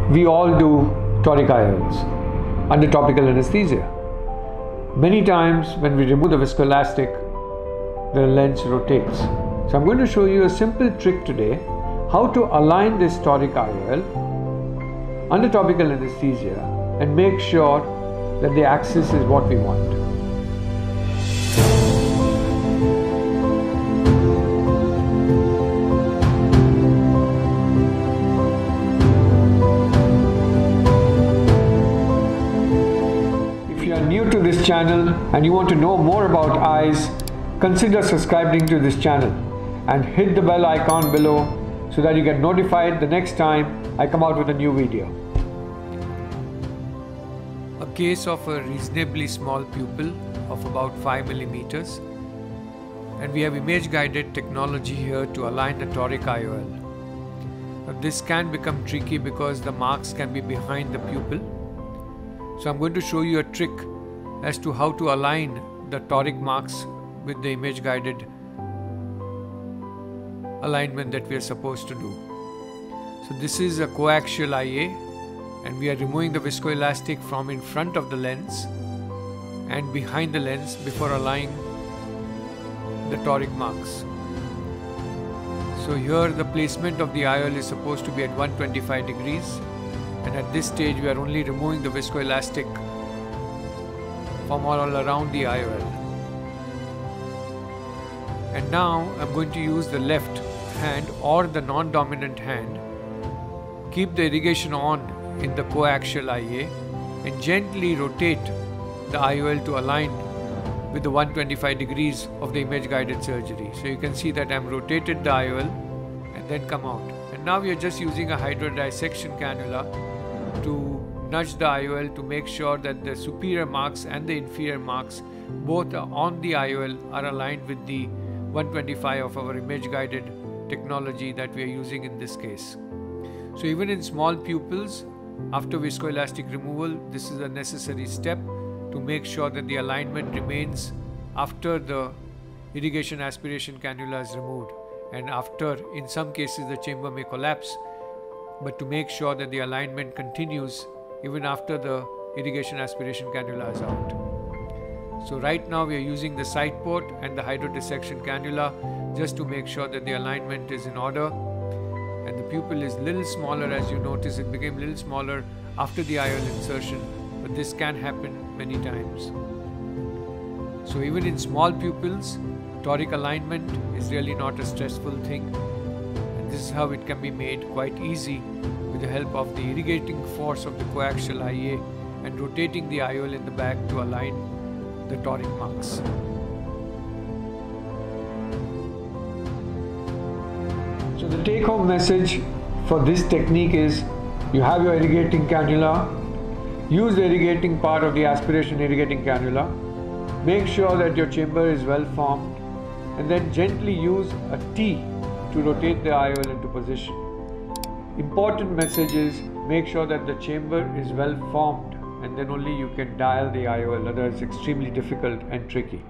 We all do toric IOLs under topical anesthesia. Many times when we remove the viscoelastic, the lens rotates. So I'm going to show you a simple trick today how to align this toric IOL under topical anesthesia and make sure that the axis is what we want. If you are new to this channel and you want to know more about eyes, consider subscribing to this channel and hit the bell icon below so that you get notified the next time I come out with a new video. A case of a reasonably small pupil of about 5 millimeters, and we have image guided technology here to align the toric IOL. Now, this can become tricky because the marks can be behind the pupil. So I'm going to show you a trick as to how to align the toric marks with the image guided alignment that we are supposed to do. So this is a coaxial IA, and we are removing the viscoelastic from in front of the lens and behind the lens before aligning the toric marks. So here the placement of the IOL is supposed to be at 125 degrees, and at this stage we are only removing the viscoelastic from all around the IOL. And now I'm going to use the left hand or the non-dominant hand, keep the irrigation on in the coaxial IA and gently rotate the IOL to align with the 125 degrees of the image guided surgery. So you can see that I'm rotated the IOL and then come out. And now we are just using a hydrodissection cannula to nudge the IOL to make sure that the superior marks and the inferior marks both on the IOL are aligned with the 125 of our image guided technology that we are using in this case. So even in small pupils, after viscoelastic removal, this is a necessary step to make sure that the alignment remains after the irrigation aspiration cannula is removed, and after, in some cases, the chamber may collapse, but to make sure that the alignment continues even after the irrigation aspiration cannula is out. So right now we are using the side port and the hydrodissection cannula just to make sure that the alignment is in order. And the pupil is little smaller, as you notice it became a little smaller after the IOL insertion, but this can happen many times. So even in small pupils, toric alignment is really not a stressful thing, and this is how it can be made quite easy with the help of the irrigating force of the coaxial IA and rotating the IOL in the back to align the toric marks. So the take-home message for this technique is, you have your irrigating cannula, use the irrigating part of the aspiration irrigating cannula, make sure that your chamber is well formed, and then gently use a T to rotate the IOL into position. Important message is, make sure that the chamber is well formed, and then only you can dial the IOL, otherwise it's extremely difficult and tricky.